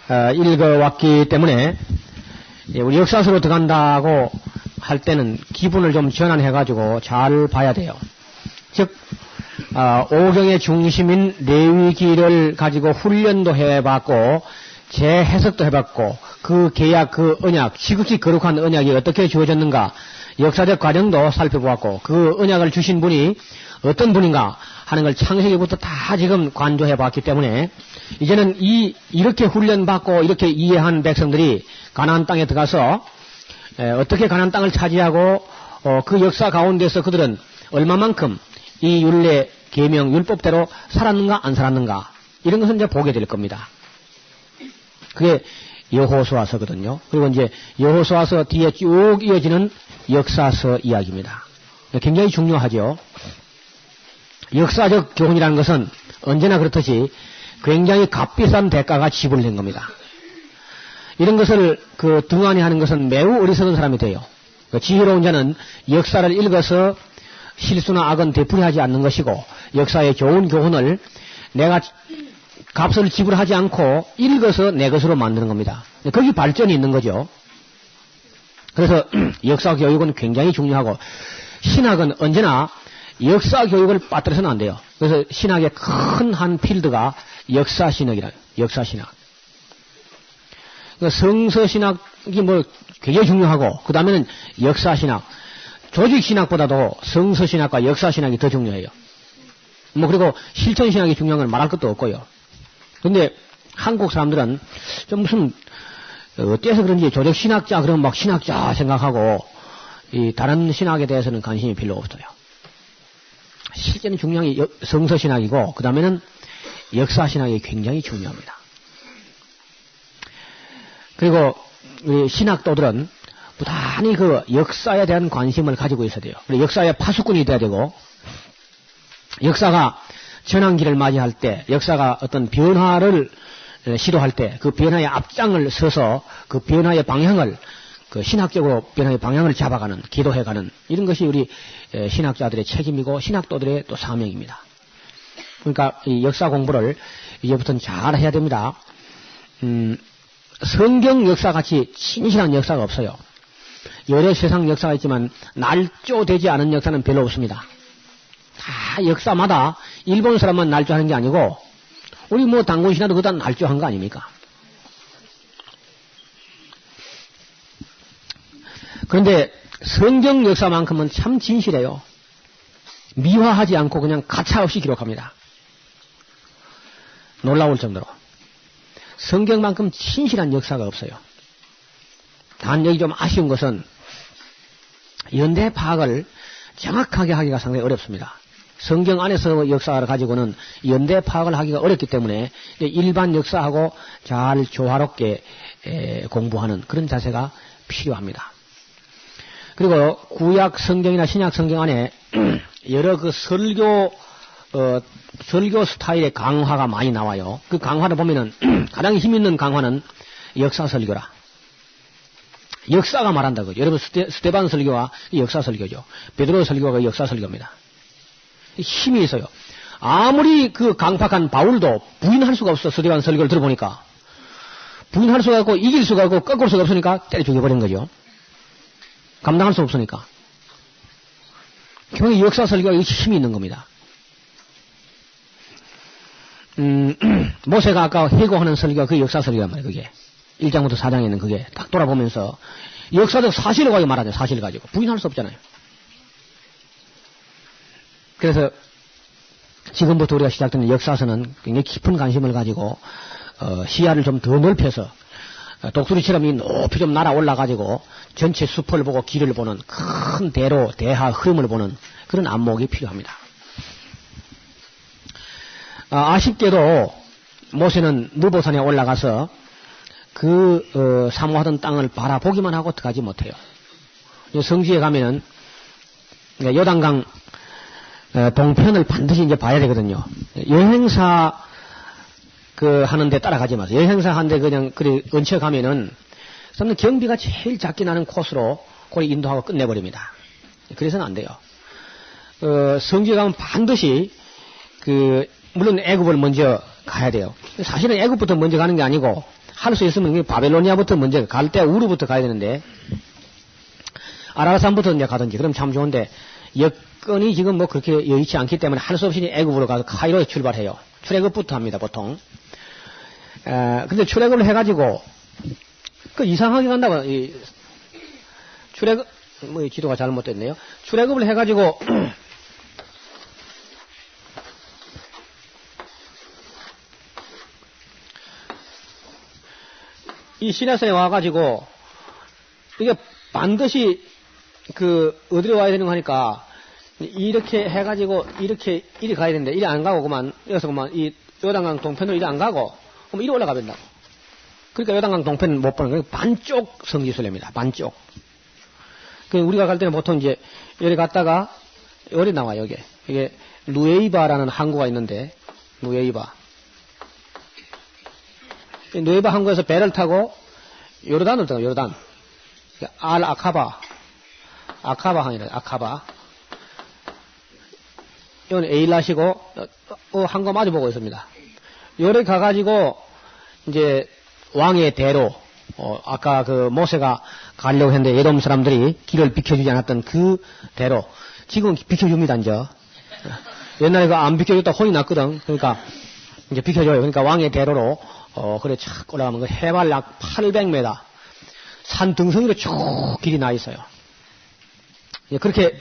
읽어왔기 때문에 우리 역사서로 들어간다고 할 때는 기분을 좀 전환해가지고 잘 봐야 돼요. 즉 오경의 중심인 레위기를 가지고 훈련도 해봤고 재해석도 해봤고 그 계약, 그 언약, 지극히 거룩한 언약이 어떻게 주어졌는가 역사적 과정도 살펴보았고 그 언약을 주신 분이 어떤 분인가 하는 걸 창세기부터 다 지금 관조해봤기 때문에 이제는 이렇게 훈련받고 이렇게 이해한 백성들이 가나안 땅에 들어가서 어떻게 가나안 땅을 차지하고 그 역사 가운데서 그들은 얼마만큼 이 율례, 계명, 율법대로 살았는가 안 살았는가 이런 것은 이제 보게 될 겁니다. 그게 여호수아서거든요. 그리고 이제 여호수아서 뒤에 쭉 이어지는 역사서 이야기입니다. 굉장히 중요하죠. 역사적 교훈이라는 것은 언제나 그렇듯이 굉장히 값비싼 대가가 지불된 겁니다. 이런 것을 등한히 하는 것은 매우 어리석은 사람이 돼요. 지혜로운 자는 역사를 읽어서 실수나 악은 되풀이하지 않는 것이고 역사의 좋은 교훈을 내가 값을 지불하지 않고 읽어서 내 것으로 만드는 겁니다. 거기 발전이 있는 거죠. 그래서 역사 교육은 굉장히 중요하고 신학은 언제나 역사 교육을 빠뜨려서는 안 돼요. 그래서 신학의 큰 한 필드가 역사신학이라 역사신학. 성서신학이 굉장히 중요하고 그 다음에는 역사신학. 조직신학보다도 성서신학과 역사신학이 더 중요해요. 그리고 실천신학이 중요한 건 말할 것도 없고요. 근데 한국 사람들은 좀 무슨 어때서 그런지 조직신학자 그러면 막 신학자 생각하고 이 다른 신학에 대해서는 관심이 별로 없어요. 실제는 중요한 게 성서신학이고 그 다음에는 역사신학이 굉장히 중요합니다. 그리고 우리 신학도들은 부단히 그 역사에 대한 관심을 가지고 있어야 돼요. 그리고 역사의 파수꾼이 돼야 되고 역사가 전환기를 맞이할 때 역사가 어떤 변화를 시도할 때 그 변화의 앞장을 서서 그 변화의 방향을 그 신학적으로 변화의 방향을 잡아가는 기도해가는 이런 것이 우리 신학자들의 책임이고 신학도들의 또 사명입니다. 그러니까 이 역사 공부를 이제부터는 잘 해야 됩니다. 성경 역사같이 진실한 역사가 없어요. 여러 세상 역사가 있지만 날조되지 않은 역사는 별로 없습니다. 다 역사마다 일본 사람만 날조하는 게 아니고 우리 당군 신화도 그다 날조한 거 아닙니까? 그런데 성경 역사만큼은 참 진실해요. 미화하지 않고 그냥 가차없이 기록합니다. 놀라울 정도로. 성경만큼 진실한 역사가 없어요. 단 여기 좀 아쉬운 것은 연대 파악을 정확하게 하기가 상당히 어렵습니다. 성경 안에서 역사를 가지고는 연대 파악을 하기가 어렵기 때문에 일반 역사하고 잘 조화롭게 공부하는 그런 자세가 필요합니다. 그리고 구약 성경이나 신약 성경 안에 여러 그 설교 스타일의 강화가 많이 나와요. 그 강화를 보면은 가장 힘있는 강화는 역사 설교라. 역사가 말한다고. 여러분 스테반 설교와 역사 설교죠. 베드로 설교가 역사 설교입니다. 힘이 있어요. 아무리 그 강팍한 바울도 부인할 수가 없어. 스테반 설교를 들어보니까 부인할 수가 없고 이길 수가 없고 꺾을 수가 없으니까 때려 죽여버린 거죠. 감당할 수 없으니까. 결국 역사 설교가 힘이 있는 겁니다. 모세가 아까 회고하는 설교가 그 역사 설교란 말이에요. 그게 1장부터 4장에 있는 그게 딱 돌아보면서 역사적 사실을 가지고 말하죠. 사실을 가지고 부인할 수 없잖아요. 그래서 지금부터 우리가 시작되는 역사서는 굉장히 깊은 관심을 가지고 시야를 좀 더 넓혀서 독수리처럼 이 높이 좀 날아올라가지고 전체 숲을 보고 길을 보는 큰 대로 대하 흐름을 보는 그런 안목이 필요합니다. 아쉽게도 모세는 느보산에 올라가서 그 사모하던 땅을 바라보기만 하고 들어가지 못해요. 성지에 가면은 요단강 동편을 반드시 이제 봐야 되거든요. 여행사 하는데 따라가지 마세요. 여행사 하는데 그냥 얹혀 가면은 경비가 제일 작게 나는 코스로 거기 인도하고 끝내버립니다. 그래서는 안 돼요. 성지에 가면 반드시 물론 애굽을 먼저 가야 돼요. 사실은 애굽부터 먼저 가는 게 아니고 할 수 있으면 바벨로니아부터 먼저 갈 때 우르부터 가야 되는데 아라산부터 이제 가든지 그럼 참 좋은데 여건이 지금 뭐 그렇게 여의치 않기 때문에 할 수 없이 애굽으로 가서 카이로에 출발해요. 출애굽부터 합니다 보통. 근데 출애굽을 해가지고 그 이상하게 간다고 출애굽 뭐 지도가 잘못됐네요. 출애굽을 해가지고 이 시내산에 와가지고 이게 반드시 어디로 와야 되는 거 하니까 이렇게 해가지고 이리 가야 되는데 이리 안 가고 그만 여기서 그만 이 요단강 동편으로 이리 안 가고 그럼 이리 올라가 된다고. 그러니까 요단강 동편은 못 보는 거예요. 반쪽 성지순례입니다. 반쪽. 우리가 갈 때는 보통 이제 여기 갔다가 여기 나와요. 이게 누에이바라는 항구가 있는데 누에이바 항구에서 배를 타고 요르단으로 들어가요. 요르단. 알 아카바 항이래요. 아카바. 이건 에일라시고 항구 마주 보고 있습니다. 요래 가가지고 이제 왕의 대로 아까 모세가 가려고 했는데 에돔 사람들이 길을 비켜주지 않았던 그 대로 지금 비켜줍니다. 이제 옛날에 안 비켜줬다 혼이 났거든. 그러니까 이제 비켜줘요. 그러니까 왕의 대로로 그래 착 올라가면 해발 약 800m 산 등성이로 쭉 길이 나 있어요. 그렇게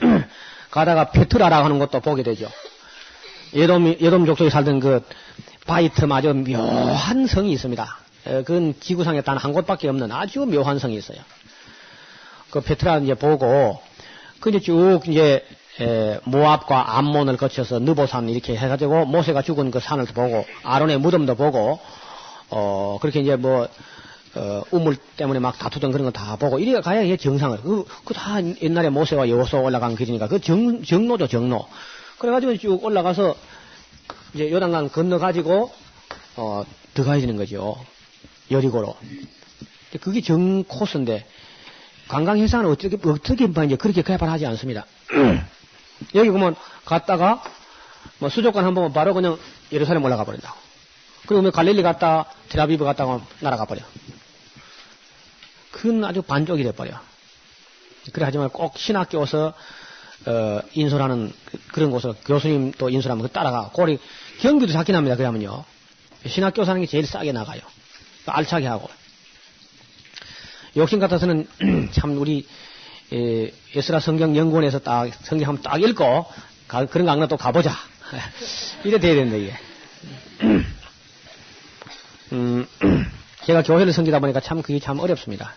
가다가 페트라라고 하는 것도 보게 되죠. 에돔 족속이 살던 바이트마저 묘한 성이 있습니다. 그건 지구상에 단 한 곳밖에 없는 아주 묘한 성이 있어요. 페트라 이제 보고, 이제 쭉 모압과 암몬을 거쳐서 느보산 이렇게 해가지고 모세가 죽은 그 산을 보고, 아론의 무덤도 보고, 그렇게 이제 우물 때문에 막 다투던 그런 거 다 보고, 이래 가야 이게 정상을. 다 옛날에 모세와 여호수아 올라간 길이니까, 정로죠, 정로. 그래가지고 쭉 올라가서, 이제 요단강 건너가지고, 들어가야 되는 거죠. 여리고로. 그게 정 코스인데, 관광회사는 어떻게 이제 그렇게 개발하지 않습니다. 여기 보면 갔다가, 수족관 한 번 바로 그냥 예루살렘 올라가 버린다고. 그리고 갈릴리 갔다, 텔아비브 갔다가 날아가 버려. 그건 아주 반쪽이 돼버려. 그래, 하지만 꼭 신학교에서, 인솔하는 그런 곳을 교수님 또 인솔하면 따라가. 꼬리, 경비도 작게 납니다. 그러면요. 신학교 사는 게 제일 싸게 나가요. 알차게 하고. 욕심 같아서는 참 우리, 에스라 성경 연구원에서 성경 한번 딱 읽고, 그런 강좌 또 가보자. 이래 돼야 되는데, 이게. 제가 교회를 섬기다 보니까 그게 참 어렵습니다.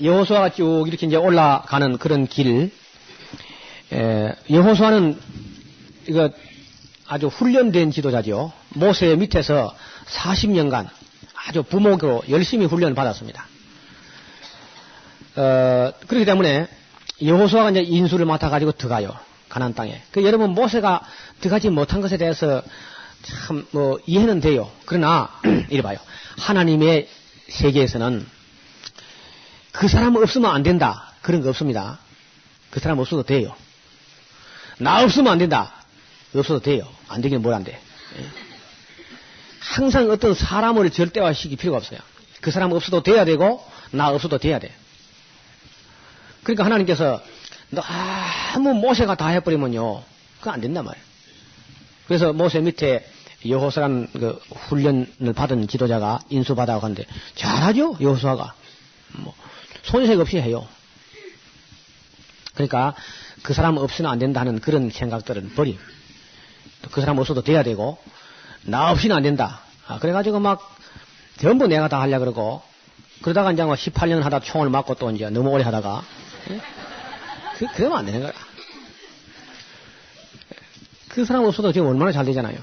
여호수아가 쭉 이렇게 이제 올라가는 그런 길, 여호수아는 이거 아주 훈련된 지도자죠. 모세 밑에서 40년간 아주 부목으로 열심히 훈련을 받았습니다. 그렇기 때문에 여호수아가 이제 인수를 맡아가지고 들어가요. 가나안 땅에. 여러분 모세가 들어가지 못한 것에 대해서 참 이해는 돼요. 그러나 이래 봐요. 하나님의 세계에서는 그 사람 없으면 안 된다. 그런 거 없습니다. 그 사람 없어도 돼요. 나 없으면 안 된다. 없어도 돼요. 안 되긴 뭘 안 돼. 항상 어떤 사람을 절대화시킬 필요가 없어요. 그 사람 없어도 돼야 되고 나 없어도 돼야 돼. 그러니까 하나님께서 너무 모세가 다 해버리면요. 그거 안 된단 말이에요. 그래서 모세 밑에 여호수아라는 훈련을 받은 지도자가 인수받아가 하는데 잘하죠. 여호수아가. 손색 없이 해요. 그러니까 그 사람 없이는 안 된다는 그런 생각들은 버림. 그 사람 없어도 돼야 되고 나 없이는 안 된다. 그래가지고 막 전부 내가 다 하려고 그러고 그러다가 이제 18년 하다 총을 맞고 또 이제 너무 오래 하다가 그러면 안 되는 거야. 그 사람 없어도 지금 얼마나 잘 되잖아요.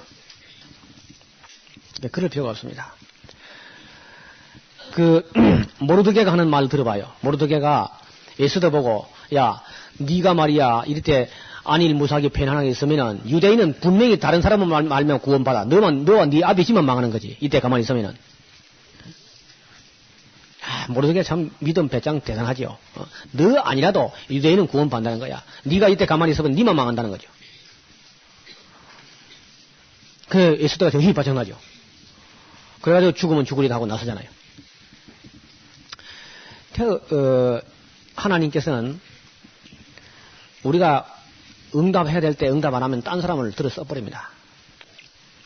그럴 필요가 없습니다. 모르드게가 하는 말 들어봐요. 모르드게가 에스더 보고 야 네가 말이야 이럴 때 안일 무사하게 편안하게 있으면은 유대인은 분명히 다른 사람을 말면 구원받아. 너와 네 아비 집만 망하는 거지. 이때 가만히 있으면은. 모르드게 참 믿음 배짱 대단하죠. 너 아니라도 유대인은 구원받는다는 거야. 네가 이때 가만히 있으면 네만 망한다는 거죠. 그 에스더가 정신이 바짝 나죠. 그래가지고 죽으면 죽으리다 하고 나서잖아요. 하나님께서는 우리가 응답해야 될 때 응답 안 하면 딴 사람을 들어 써버립니다.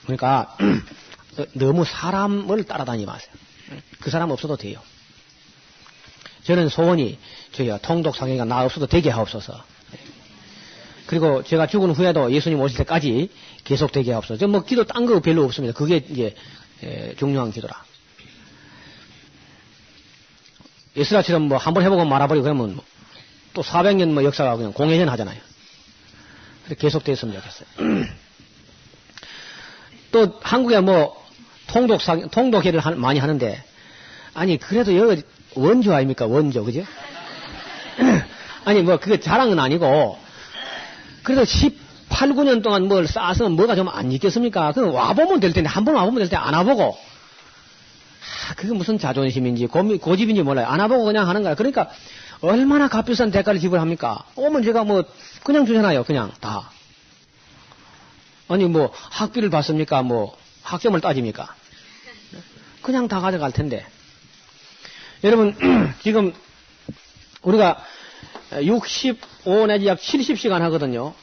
그러니까 너무 사람을 따라다니지 마세요. 그 사람 없어도 돼요. 저는 소원이 저희가 통독사경이가 나 없어도 되게 하옵소서. 그리고 제가 죽은 후에도 예수님 오실 때까지 계속 되게 하옵소서. 저 뭐 기도 딴 거 별로 없습니다. 그게 이제 중요한 기도라. 에스라처럼 뭐 한번 해보고 말아버리고 그러면 뭐 또 400년 뭐 역사가 그냥 공회전 하잖아요. 계속 됐으면 좋겠어요. 또 한국에 뭐 통독회를 많이 하는데 아니 그래도 여기 원조 아닙니까? 원조 그죠? 아니 뭐 그게 자랑은 아니고 그래도 18, 9년 동안 뭘 쌓았으면 뭐가 좀 안 있겠습니까? 그 와보면 될 텐데 한 번 와보면 될 텐데 안 와보고 그게 무슨 자존심인지 고집인지 몰라요. 안 와보고 그냥 하는 거야. 그러니까 얼마나 값비싼 대가를 지불합니까? 오면 제가 뭐 그냥 주잖아요. 그냥 다. 아니 뭐 학비를 받습니까? 뭐 학점을 따집니까? 그냥 다 가져갈 텐데. 여러분 지금 우리가 65 내지 약 70시간 하거든요.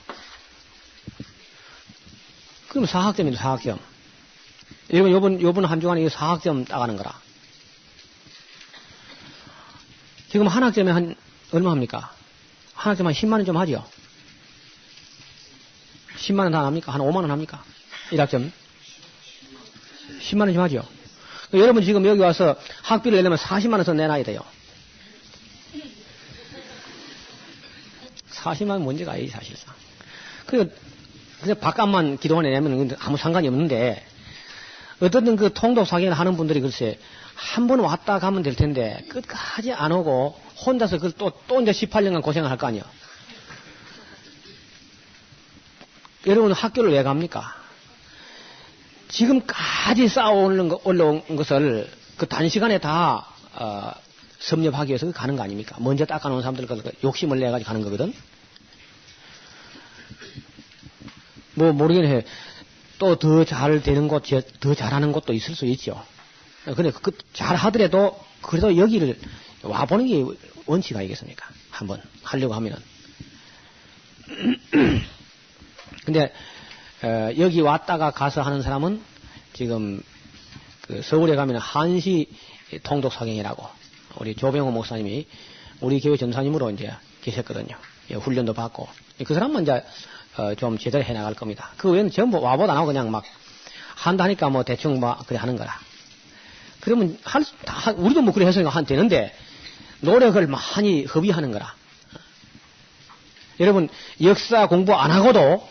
그럼 4학점입니다. 4학점. 여러분 요번 한 주간에 4학점 따가는 거라. 지금 한 학점에 한 얼마 합니까? 한 학점 한 10만 원 좀 하죠. 10만 원 다 합니까? 한 5만 원 합니까? 1학점 10만 원 좀 하죠. 여러분 지금 여기 와서 학비를 내려면 40만 원 더 내놔야 돼요. 40만 원 문제가 아니지 사실상. 그냥 바깥만 기도원 내면 아무 상관이 없는데 어떻든 그 통독사경을 하는 분들이 글쎄 한 번 왔다 가면 될 텐데 끝까지 안 오고 혼자서 그걸 또 이제 18년간 고생을 할 거 아니에요. 여러분 학교를 왜 갑니까? 지금까지 쌓아올라온 것을 그 단시간에 다 섭렵하기 위해서 가는 거 아닙니까? 먼저 닦아놓은 사람들 욕심을 내가지고 가는 거거든. 뭐 모르겠네. 또 더 잘 되는 곳, 더 잘하는 곳도 있을 수 있죠. 근데 잘 하더라도 그래도 여기를 와보는 게 원칙 아니겠습니까? 한번 하려고 하면은. 근데 여기 왔다가 가서 하는 사람은 지금 그 서울에 가면 한시 통독사경이라고 우리 조병호 목사님이 우리 교회 전사님으로 이제 계셨거든요. 훈련도 받고 그 사람만 이제 좀 제대로 해나갈 겁니다. 그 외에는 전부 와보다 안 하고 그냥 막 한다 하니까 뭐 대충 막 그래 하는 거라. 그러면 우리도 뭐 그래 해서 한 되는데 노력을 많이 허비하는 거라. 여러분 역사 공부 안 하고도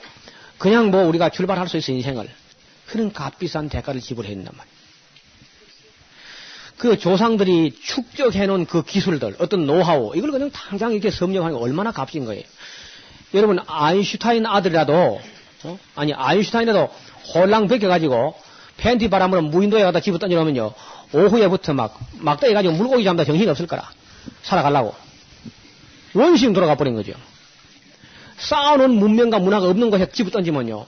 그냥 뭐 우리가 출발할 수 있어 인생을 그런 값비싼 대가를 지불해야 된단 말이에요. 그 조상들이 축적해놓은 그 기술들 어떤 노하우 이걸 그냥 당장 이렇게 섭렵하는 게 얼마나 값진 거예요. 여러분 아인슈타인 아들이라도 아니 아인슈타인이라도 홀랑 벗겨가지고 팬티 바람으로 무인도에 가다 집어 던져놓으면요 오후에부터 막 떠해가지고 물고기 잡다 정신이 없을 거라. 살아가려고 원심 돌아가 버린 거죠. 쌓아놓은 문명과 문화가 없는 곳에 집어 던지면요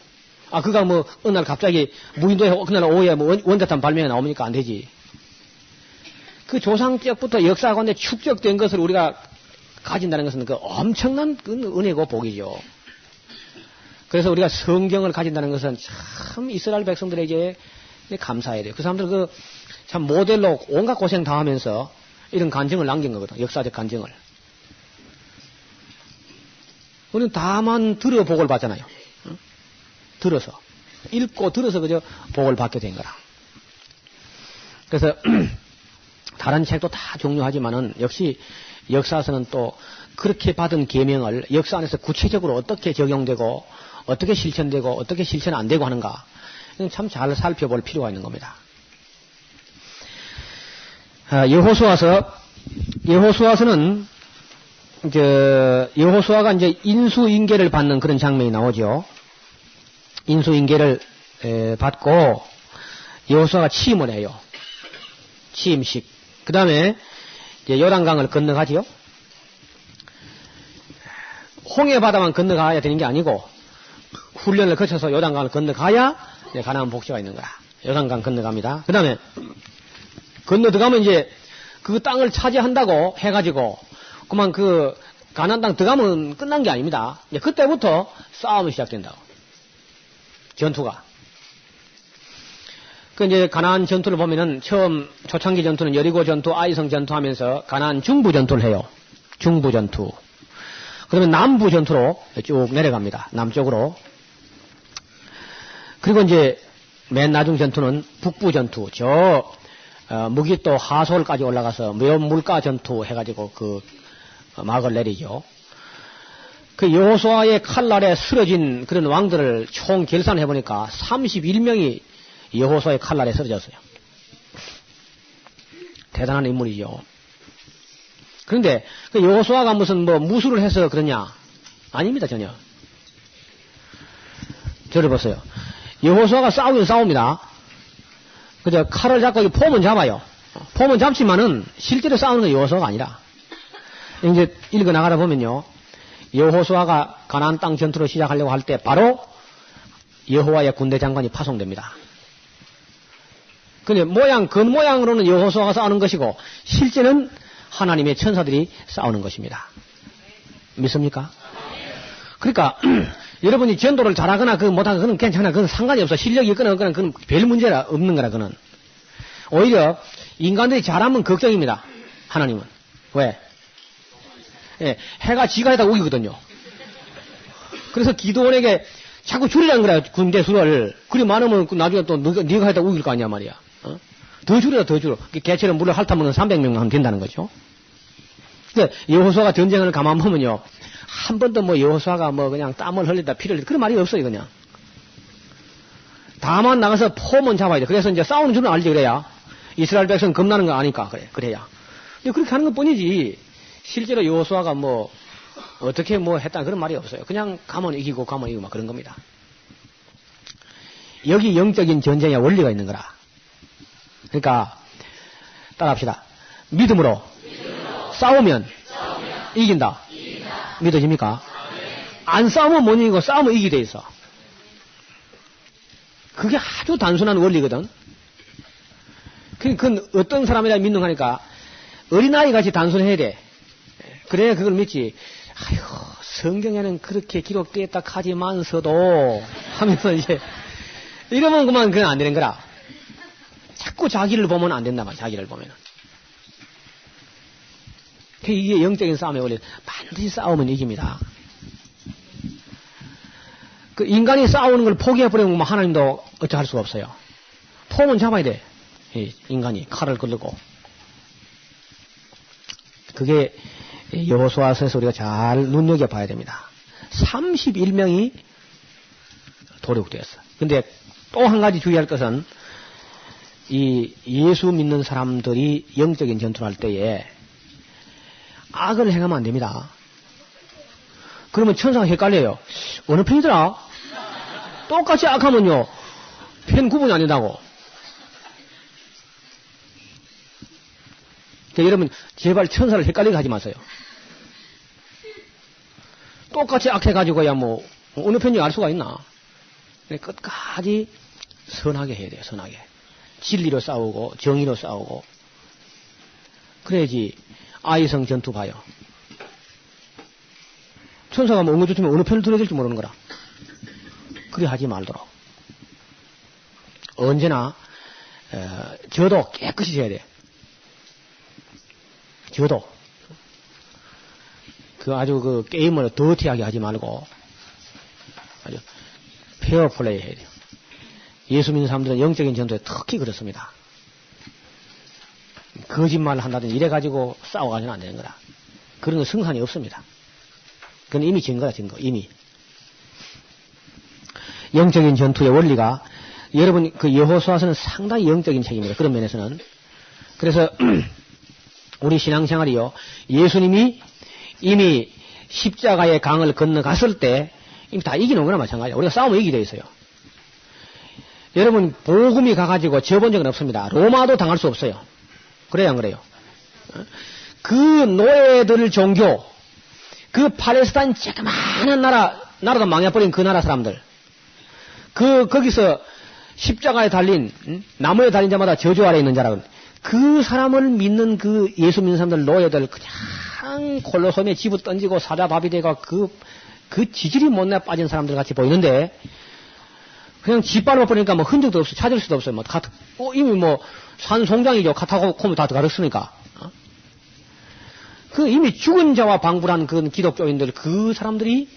그가 뭐 어느 날 갑자기 무인도에 그날 오후에 뭐 원자탄 발명이 나옵니까? 안 되지. 그 조상적부터 역사 가운데 축적된 것을 우리가 가진다는 것은 그 엄청난 그 은혜고 복이죠. 그래서 우리가 성경을 가진다는 것은 참 이스라엘 백성들에게 감사해야 돼요. 그 사람들 참 모델로 온갖 고생 다 하면서 이런 간증을 남긴 거거든. 역사적 간증을. 우리는 다만 들어 복을 받잖아요. 응? 들어서. 읽고 들어서 그저 복을 받게 된 거라. 그래서 다른 책도 다 중요하지만은 역시 역사서는 또 그렇게 받은 계명을 역사 안에서 구체적으로 어떻게 적용되고 어떻게 실천되고 어떻게 실천 안 되고 하는가 참 잘 살펴볼 필요가 있는 겁니다. 여호수아서는 여호수아가 이제 인수인계를 받는 그런 장면이 나오죠. 인수인계를 받고 여호수아가 취임을 해요. 취임식. 그 다음에 요단강을 건너가지요. 홍해 바다만 건너가야 되는 게 아니고 훈련을 거쳐서 요단강을 건너가야 가나안 복지가 있는 거라. 요단강 건너갑니다. 그 다음에 건너 들어가면 이제 그 땅을 차지한다고 해가지고 그만 그 가나안 땅 들어가면 끝난 게 아닙니다. 이제 그때부터 싸움이 시작된다고. 전투가. 그 이제 가나안 전투를 보면은 처음 초창기 전투는 여리고 전투, 아이성 전투 하면서 가나안 중부 전투를 해요. 중부 전투. 그러면 남부 전투로 쭉 내려갑니다. 남쪽으로. 그리고 이제 맨 나중 전투는 북부 전투. 무기또 하솔까지 올라가서 물가 전투 해가지고 그 막을 내리죠. 그 여호수아의 칼날에 쓰러진 그런 왕들을 총 결산해 보니까 31명이 여호수아의 칼날에 쓰러졌어요. 대단한 인물이죠. 그런데 그 여호수아가 무슨 무술을 해서 그러냐? 아닙니다, 전혀. 저를 보세요. 여호수아가 싸우긴 싸웁니다. 그저 칼을 잡고 폼은 잡아요. 폼은 잡지만은 실제로 싸우는 건 여호수아가 아니라. 이제 읽어 나가다 보면요. 여호수아가 가나안 땅 전투를 시작하려고 할 때 바로 여호와의 군대 장관이 파송됩니다. 근데 겉모양으로는 여호수아가 싸우는 것이고 실제는 하나님의 천사들이 싸우는 것입니다. 믿습니까? 그러니까 여러분이 전도를 잘하거나 못하거나 그건 괜찮아. 그건 상관이 없어. 실력이 있거나 없거나 그건 별 문제가 없는 거라. 그는 오히려 인간들이 잘하면 걱정입니다. 하나님은 왜? 예, 해가 지가 해다 우기거든요. 그래서 기도원에게 자꾸 줄이라는 거야. 군대 수를. 그리 많으면 나중에 또 네가 해다 우길 거 아니야 말이야. 더 줄여. 개처럼 물을 핥아먹는 300명만 하면 된다는 거죠. 그러니까 여호수아가 전쟁을 가만 보면요. 한 번도 여호수아가 그냥 땀을 흘리다 피를 흘리다 그런 말이 없어요. 그냥. 다만 나가서 폼은 잡아야 돼. 그래서 이제 싸우는 줄은 알지. 그래야. 이스라엘 백성 겁나는 거 아니까. 그래야. 그렇게 하는 것 뿐이지. 실제로 여호수아가 어떻게 했다 그런 말이 없어요. 그냥 가면 이기고 막 그런 겁니다. 여기 영적인 전쟁의 원리가 있는 거라. 그러니까 따라합시다. 믿음으로 싸우면 이긴다. 믿어집니까? 안 싸우면 못 이기고 싸우면 이기게 돼 있어. 그게 아주 단순한 원리거든. 그건 어떤 사람이라 믿는 거니까 어린아이 같이 단순해야 돼. 그래야 그걸 믿지. 아이고, 성경에는 그렇게 기록되어 있다 하지만서도 하면서 이제 이러면 그건 안 되는 거라. 자꾸 자기를 보면 안 된다 말. 자기를 보면은. 이게 영적인 싸움의 원리. 반드시 싸우면 이깁니다. 그 인간이 싸우는 걸 포기해버리면 하나님도 어찌할 수가 없어요. 폼은 잡아야 돼. 인간이 칼을 끌고. 그게 여호수아서에서 우리가 잘 눈여겨봐야 됩니다. 31명이 도륙되었어. 근데 또 한 가지 주의할 것은 이 예수 믿는 사람들이 영적인 전투를 할 때에 악을 행하면 안 됩니다. 그러면 천사가 헷갈려요. 어느 편이더라? 똑같이 악하면요. 편 구분이 안 된다고. 여러분 제발 천사를 헷갈리게 하지 마세요. 똑같이 악해가지고야 어느 편인지 알 수가 있나. 끝까지 선하게 해야 돼요. 선하게. 진리로 싸우고 정의로 싸우고 그래야지 아이성 전투 봐요. 천사가 엉거주면 어느 편을 들어야 될지 모르는 거라. 그래 하지 말도록. 언제나 저도 깨끗이 져야 돼. 저도 아주 게임을 더티하게 하지 말고 아주 페어 플레이 해야 돼요. 예수 믿는 사람들은 영적인 전투에 특히 그렇습니다. 거짓말을 한다든지 이래가지고 싸워가지고는 안 되는 거라. 그런 건 승산이 없습니다. 그건 이미 진 거다, 이미. 영적인 전투의 원리가, 여러분, 여호수아서는 상당히 영적인 책입니다. 그런 면에서는. 그래서, 우리 신앙생활이요, 예수님이 이미 십자가의 강을 건너갔을 때, 이미 다 이기는 거나 마찬가지야. 우리가 싸우면 이기게 돼 있어요. 여러분, 복음이 가가지고 지어본 적은 없습니다. 로마도 당할 수 없어요. 그래요, 안 그래요? 그 노예들 종교, 그 팔레스타인 조그마한 나라도 망해버린 그 나라 사람들, 거기서 십자가에 달린, 나무에 달린 자마다 저주 아래 있는 자라고. 그 사람을 믿는 그 예수 믿는 사람들 노예들 그냥 콜로세움에 집어 던지고 사자밥이 되고 그 지질이 못내 빠진 사람들 같이 보이는데, 그냥 짓밟아 버리니까 뭐 흔적도 없어, 찾을 수도 없어요. 이미 뭐 산송장이죠. 카타콤을 다 들어갔으니까. 그 이미 죽은 자와 방불한 그 기독교인들, 그 사람들이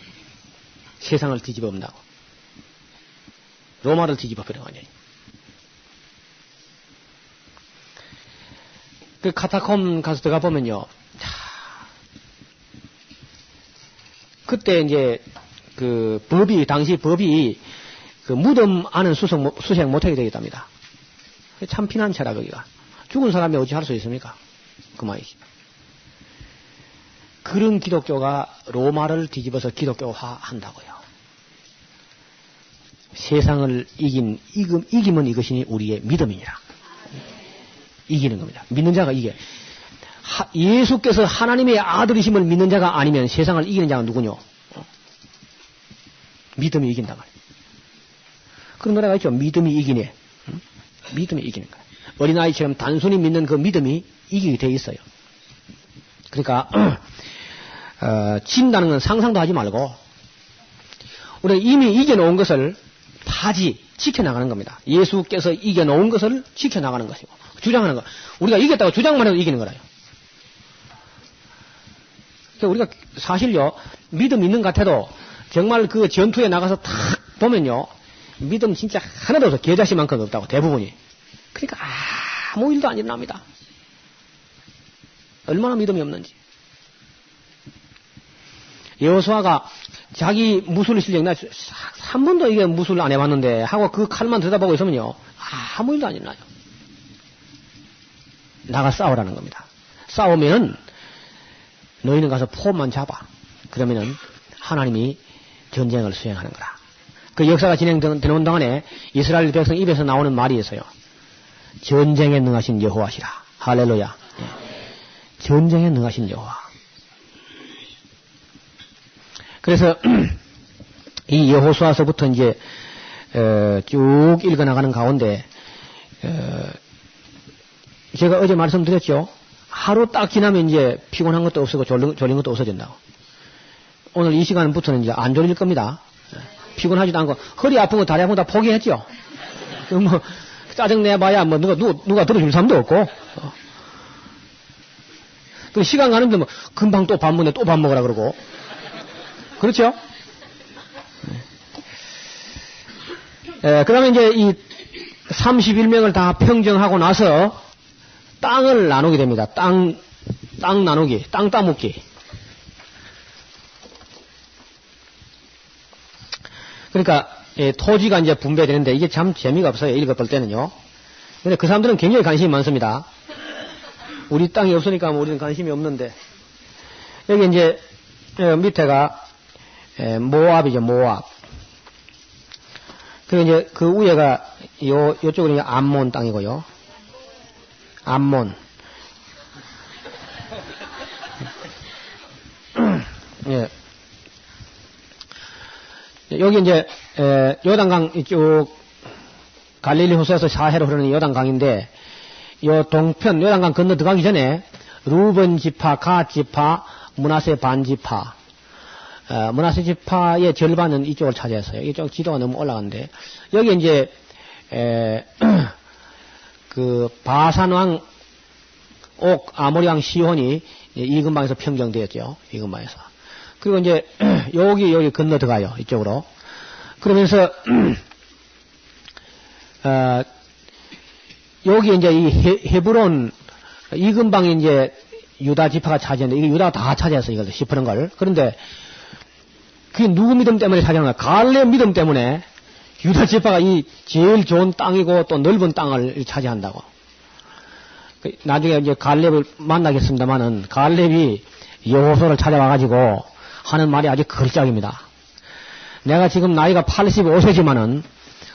세상을 뒤집어 엎는다고. 로마를 뒤집어 버려, 완전히. 그 카타콤 가서 들어가 보면요. 그때 이제 그 당시 법이 그 무덤 안은 수색 못하게 되겠답니다. 참 피난처라, 거기가. 죽은 사람이 어찌 할 수 있습니까? 그 말이지. 그런 기독교가 로마를 뒤집어서 기독교화 한다고요. 세상을 이기면 이것이 우리의 믿음이니라. 이기는 겁니다. 믿는 자가 이게. 예수께서 하나님의 아들이심을 믿는 자가 아니면 세상을 이기는 자가 누구뇨? 믿음이 이긴단 말이에요. 그런 노래가 있죠. 믿음이 이기네. 믿음이 이기는 거예요. 어린아이처럼 단순히 믿는 그 믿음이 이기게 돼 있어요. 그러니까 진다는 건 상상도 하지 말고 우리가 이미 이겨놓은 것을 지켜나가는 겁니다. 예수께서 이겨놓은 것을 지켜나가는 것이고 주장하는 거. 우리가 이겼다고 주장만 해도 이기는 거라요. 그러니까 우리가 사실요 믿음 있는 것 같아도 정말 그 전투에 나가서 탁 보면요 믿음 진짜 하나도 없어. 개자식만큼 없다고 대부분이. 그러니까 아무 일도 안 일어납니다. 얼마나 믿음이 없는지. 여호수아가 자기 무술 실력 한 번도 이게 무술 안 해봤는데 하고 그 칼만 들여다보고 있으면요 아무 일도 안 일어나요. 나가 싸우라는 겁니다. 싸우면은 너희는 가서 포만 잡아. 그러면은 하나님이 전쟁을 수행하는 거라. 그 역사가 진행되는 동안에 이스라엘 백성 입에서 나오는 말이 있어요. 전쟁에 능하신 여호와시라. 할렐루야. 전쟁에 능하신 여호와. 그래서 이 여호수아서부터 이제 쭉 읽어나가는 가운데 제가 어제 말씀드렸죠. 하루 딱 지나면 이제 피곤한 것도 없어지고 졸린 것도 없어진다고. 오늘 이 시간부터는 이제 안 졸릴 겁니다. 피곤하지도 않고 허리 아픈 거 다리 아픈 거 다 포기했죠. 뭐 짜증 내봐야 뭐 누가 들어줄 사람도 없고. 또 시간 가는데 뭐 금방 또 밥 먹네 또 밥 먹으라 그러고. 그렇죠? 그러면 이제 이 31명을 다 평정하고 나서 땅을 나누게 됩니다. 땅 나누기, 땅 따먹기. 그러니까 토지가 이제 분배되는데 이게 참 재미가 없어요. 읽어볼 때는요. 근데 그 사람들은 굉장히 관심이 많습니다. 우리 땅이 없으니까 우리는 관심이 없는데 여기 이제 밑에가 모압이죠. 모압. 그리고 이제 그 위에가 요쪽은 이제 암몬 땅이고요. 암몬. 예. 여기 이제 요단강 이쪽 갈릴리 호수에서 사해로 흐르는 요단강인데 요 동편 요단강 건너 들어가기 전에 루벤 지파, 갓 지파, 므낫세 반 지파. 므낫세 지파의 절반은 이쪽을 차지했어요. 이쪽 지도가 너무 올라갔는데 여기 이제 그 바산왕 옥 아모리 왕 시혼이 이 근방에서 평정되었죠. 이 근방에서. 그리고 이제 여기 건너 들어가요. 이쪽으로. 그러면서 여기 이제 이 헤브론 이 근방에 이제 유다 지파가 차지했는데 이게 유다가 다 차지했어요. 이걸 씹히는 걸. 그런데 그게 누구 믿음 때문에 차지하는 거야? 갈렙 믿음 때문에 유다 지파가 이 제일 좋은 땅이고 또 넓은 땅을 차지한다고. 나중에 이제 갈렙을 만나겠습니다만은 갈렙이 여호수아를 찾아와가지고 하는 말이 아주 걸작입니다. 내가 지금 나이가 85세지만은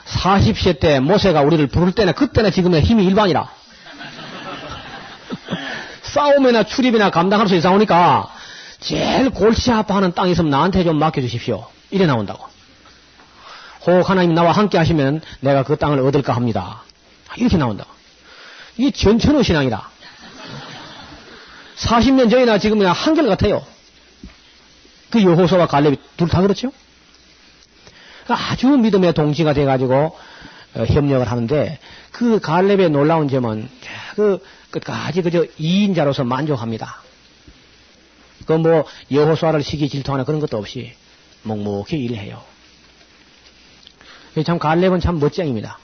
40세 때 모세가 우리를 부를 때나 그때나 지금의 힘이 일반이라. 싸움이나 출입이나 감당할 수 있사오니까 제일 골치 아파하는 땅이 있으면 나한테 좀 맡겨주십시오. 이래 나온다고. 혹 하나님 나와 함께 하시면 내가 그 땅을 얻을까 합니다. 이렇게 나온다. 이게 전천후 신앙이다. 40년 전이나 지금 그냥 한결같아요. 그 여호수아와 갈렙이 둘 다 그렇죠? 아주 믿음의 동지가 돼가지고 협력을 하는데 그 갈렙의 놀라운 점은 그 끝까지 그저 2인자로서 만족합니다. 그 뭐 여호수아를 시기 질투하는 그런 것도 없이 묵묵히 일해요. 참 갈렙은 참 멋쟁입니다.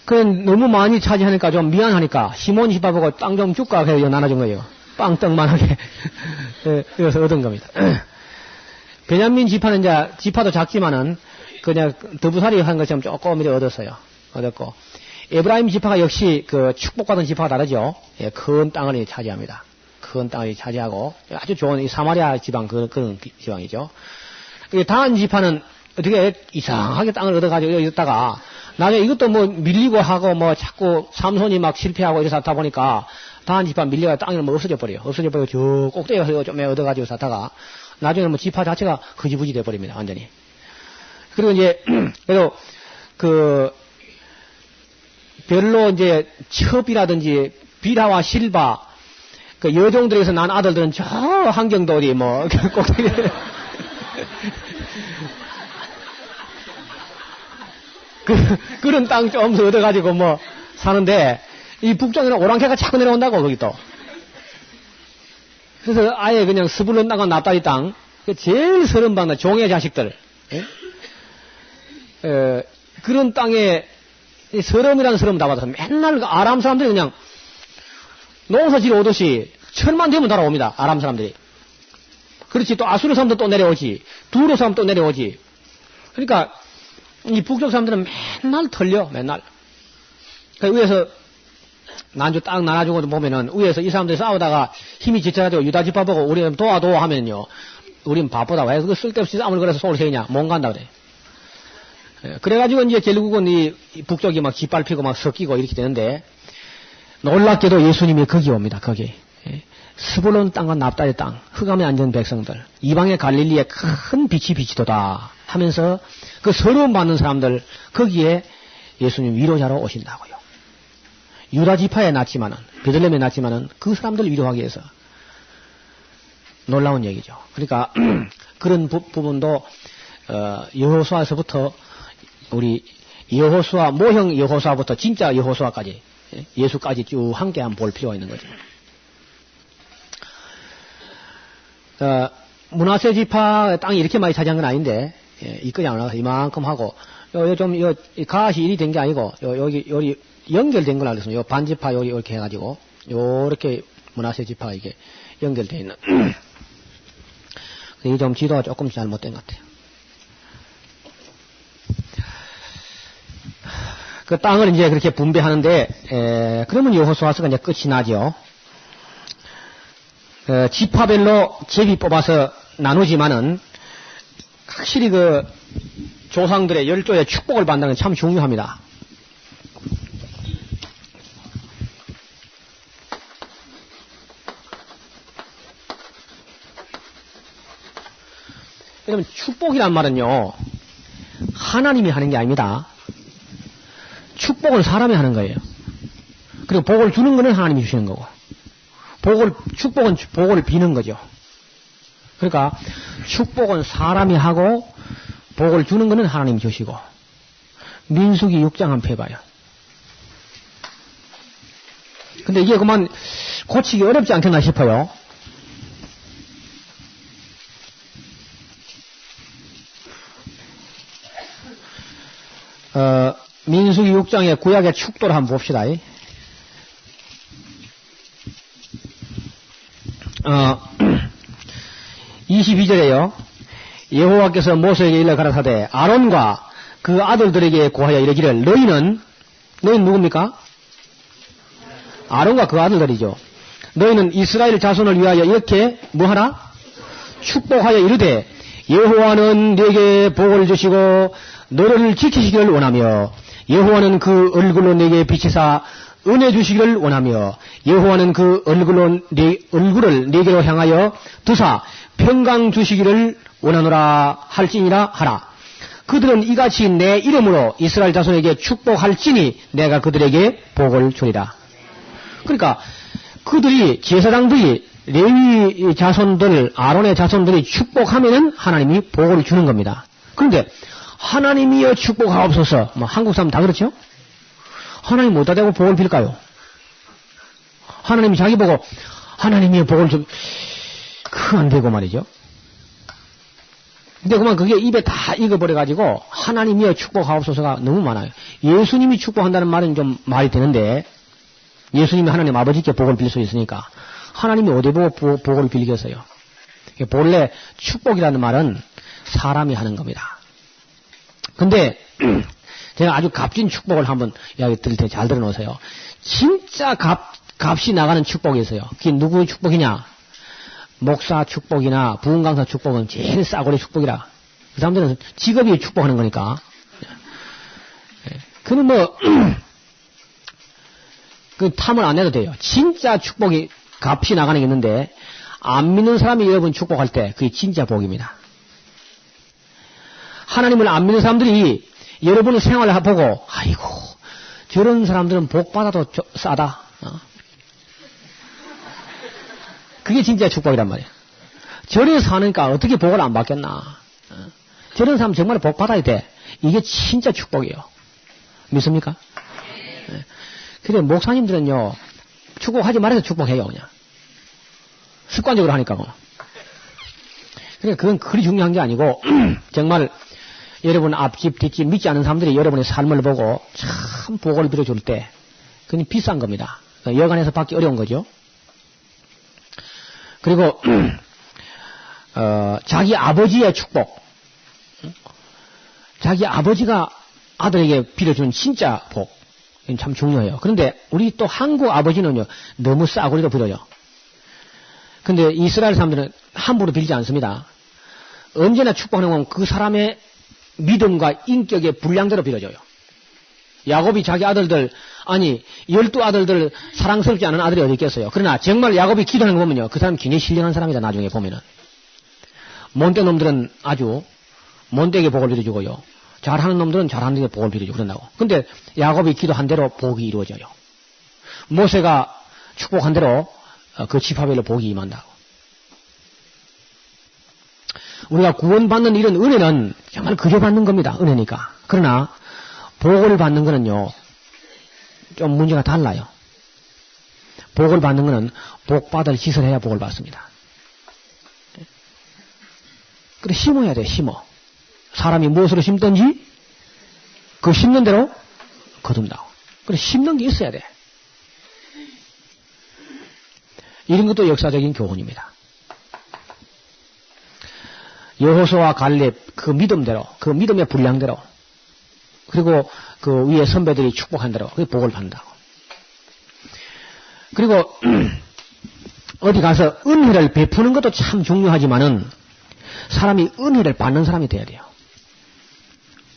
그 너무 많이 차지하니까 좀 미안하니까 시몬 집합하고 땅 좀 줄까 해서 나눠준 거예요. 빵떡만하게 그래서 얻은 겁니다. 베냐민 지파는 이제 지파도 작지만은 그냥 더부살이 한 것처럼 조금 이제 얻었어요. 얻었고 에브라임 지파가 역시 그 축복받은 지파가 다르죠. 예, 큰 땅을 차지합니다. 큰 땅을 차지하고 아주 좋은 이 사마리아 지방 그런 지방이죠. 다한 지파는 어떻게 이상하게 땅을 얻어가지고 있다가 나중에 이것도 뭐 밀리고 하고 뭐 자꾸 삼손이 막 실패하고 이래서 하다 보니까 다한 지파 밀려가 땅이 뭐 없어져 버려요. 없어져 버리고 저 꼭대기에 가서 좀 얻어가지고 사다가 나중에 뭐 지파 자체가 흐지부지 돼 버립니다. 완전히. 그리고 이제 그래도 그 별로 이제 첩이라든지 비라와 실바 그 여종들에서 난 아들들은 저 한경돌이 뭐 꼭대기 그런 땅 좀 얻어가지고 뭐 사는데 이 북쪽에는 오랑캐가 자꾸 내려온다고 거기 또. 그래서 아예 그냥 스불론 땅과 납다리 땅 제일 서름받는 종의 자식들 그런 땅에 서름이라는 서름 다 받아서 맨날 아람 사람들이 그냥 농사지러 오듯이 천만 되면 달아옵니다. 아람 사람들이. 그렇지 또 아수르 사람도 또 내려오지 두로 사람 또 내려오지. 그러니까 이 북쪽 사람들은 맨날 털려 맨날. 그러니까 위에서 난주 딱 나눠주고 보면은 위에서 이 사람들이 싸우다가 힘이 지쳐가지고 유다 지파 보고 우리는 도와도 하면요 우린 바쁘다 왜 그거 쓸데없이 싸움을 걸어서 속을 새냐 못 간다 그래. 그래가지고 이제 결국은 이 북쪽이 막 짓밟히고 막 섞이고 이렇게 되는데 놀랍게도 예수님이 거기 옵니다. 거기 스불론 땅과 납달의 땅 흑암에 앉은 백성들 이방의 갈릴리에 큰 빛이 비치도다 하면서 그 서러움 받는 사람들 거기에 예수님 위로자로 오신다고요. 유다 지파에 났지만은 베들레헴에 났지만은 그 사람들 위로하기 위해서 놀라운 얘기죠. 그러니까 그런 부분도 여호수아에서부터 우리 여호수아 모형 여호수아부터 진짜 여호수아까지 예수까지 쭉 함께 한번 볼 필요가 있는 거죠. 므낫세 지파 땅이 이렇게 많이 차지한 건 아닌데 이끌이 안 올라가서 이만큼 하고 좀 가시 일이 된 게 아니고 여기 연결된 걸 알겠습니다. 요 반지파 여기 이렇게 해가지고 요렇게 므낫세 지파가 이게 연결되어 있는 이게 좀 지도가 조금 잘못된 것 같아요. 그 땅을 이제 그렇게 분배하는데 그러면 여호수아서가 이제 끝이 나죠. 지파별로 제비 뽑아서 나누지만은 확실히 그 조상들의 열조의 축복을 받는 건 참 중요합니다. 여러분 축복이란 말은요 하나님이 하는 게 아닙니다. 축복은 사람이 하는 거예요. 그리고 복을 주는 거는 하나님이 주시는 거고 축복은 복을 비는 거죠. 그러니까 축복은 사람이 하고 복을 주는 거는 하나님이 주시고 민수기 6장 한번 펴봐요. 근데 이게 그만 고치기 어렵지 않겠나 싶어요. 민수기 6장의 구약의 축도를 한번 봅시다. 22절에요. 여호와께서 모세에게 일러 가라사대 아론과 그 아들들에게 고하여 이르기를 너희는 누굽니까? 아론과 그 아들들이죠. 너희는 이스라엘 자손을 위하여 이렇게 뭐하라? 축복하여 이르되 여호와는 네게 복을 주시고 너를 지키시기를 원하며 여호와는 그 얼굴로 네게 비치사 은혜 주시기를 원하며 여호와는 그 얼굴을 네게로 향하여 두사 평강 주시기를 원하노라 할지니라 하라. 그들은 이같이 내 이름으로 이스라엘 자손에게 축복할지니 내가 그들에게 복을 주리라. 그러니까 그들이 제사장들이 레위 자손들, 아론의 자손들이 축복하면은 하나님이 복을 주는 겁니다. 그런데 하나님이여 축복하옵소서. 뭐 한국 사람 다 그렇죠? 하나님 못다 대고 복을 빌까요? 하나님이 자기 보고 하나님이여 복을 좀 안 되고 말이죠. 근데 그만 그게 입에 다 익어버려가지고 하나님이여 축복하옵소서가 너무 많아요. 예수님이 축복한다는 말은 좀 말이 되는데 예수님이 하나님 아버지께 복을 빌 수 있으니까 하나님이 어디 보고 복을 빌겠어요. 본래 축복이라는 말은 사람이 하는 겁니다. 근데 제가 아주 값진 축복을 한번 이야기 드릴 때 잘 들어놓으세요. 진짜 값이 나가는 축복이 있어요. 그게 누구 축복이냐? 목사 축복이나 부흥강사 축복은 제일 싸구려 축복이라. 그 사람들은 직업이 축복하는 거니까. 그는 뭐 그 탐을 안 내도 돼요. 진짜 축복이 값이 나가는 게 있는데 안 믿는 사람이 여러분 축복할 때 그게 진짜 복입니다. 하나님을 안 믿는 사람들이 여러분의 생활을 보고 아이고 저런 사람들은 복 받아도 싸다. 그게 진짜 축복이란 말이에요. 저래 사니까 어떻게 복을 안 받겠나. 저런 사람 정말 복 받아야 돼. 이게 진짜 축복이에요. 믿습니까? 그래 목사님들은요 축복하지 말아서 축복해요 그냥 습관적으로 하니까. 그러니까 그건 그리 중요한 게 아니고 정말 여러분 앞집 뒷집 믿지 않는 사람들이 여러분의 삶을 보고 참 복을 빌어줄 때 그건 비싼 겁니다. 여간에서 받기 어려운 거죠. 그리고 자기 아버지의 축복, 자기 아버지가 아들에게 빌어주는 진짜 복, 참 중요해요. 그런데 우리 또 한국 아버지는요 너무 싸구리로 빌어요. 근데 이스라엘 사람들은 함부로 빌지 않습니다. 언제나 축복하는 건 그 사람의 믿음과 인격의 분량대로 빌어줘요. 야곱이 자기 아들들, 아니 12아들들 사랑스럽지 않은 아들이 어디 있겠어요. 그러나 정말 야곱이 기도하는 거 보면요 그 사람 굉장히 신령한 사람이다. 나중에 보면은 못된 놈들은 아주 못되게 복을 빌어주고요, 잘하는 놈들은 잘하는 데 복을 빌어주고 그런다고. 근데 야곱이 기도한 대로 복이 이루어져요. 모세가 축복한 대로 그 지파별로 복이 임한다고. 우리가 구원받는 이런 은혜는 정말 그저 받는 겁니다. 은혜니까. 그러나 복을 받는 거는요 좀 문제가 달라요. 복을 받는 거는 복 받을 짓을 해야 복을 받습니다. 그래 심어야 돼. 심어. 사람이 무엇으로 심든지 그 심는 대로 거둔다고. 그래 심는 게 있어야 돼. 이런 것도 역사적인 교훈입니다. 여호수아와 갈렙 그 믿음대로, 그 믿음의 분량대로, 그리고 그 위에 선배들이 축복한 대로 그 복을 받는다고. 그리고 어디 가서 은혜를 베푸는 것도 참 중요하지만은 사람이 은혜를 받는 사람이 돼야 돼요.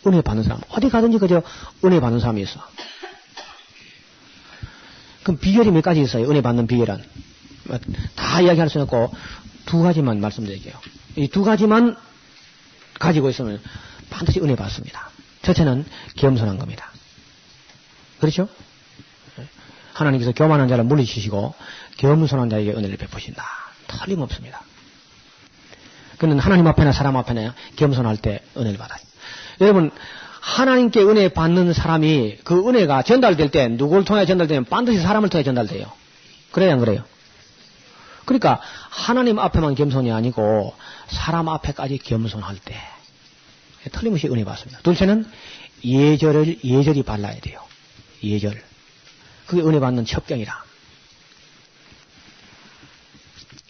은혜 받는 사람. 어디 가든지 그저 은혜 받는 사람이 있어. 그럼 비결이 몇 가지 있어요. 은혜 받는 비결은. 다 이야기할 수는 없고 두 가지만 말씀드릴게요. 이 두 가지만 가지고 있으면 반드시 은혜 받습니다. 첫째는 겸손한 겁니다. 그렇죠? 하나님께서 교만한 자를 물리치시고 겸손한 자에게 은혜를 베푸신다. 틀림없습니다. 그는 하나님 앞에나 사람 앞에나 겸손할 때 은혜를 받아요. 여러분 하나님께 은혜 받는 사람이 그 은혜가 전달될 때 누구를 통해 전달되면 반드시 사람을 통해 전달돼요. 그래야 안 그래요? 그러니까 하나님 앞에만 겸손이 아니고 사람 앞에까지 겸손할 때 틀림없이 은혜 받습니다. 둘째는 예절이 발라야 돼요. 예절. 그게 은혜 받는 첩경이라.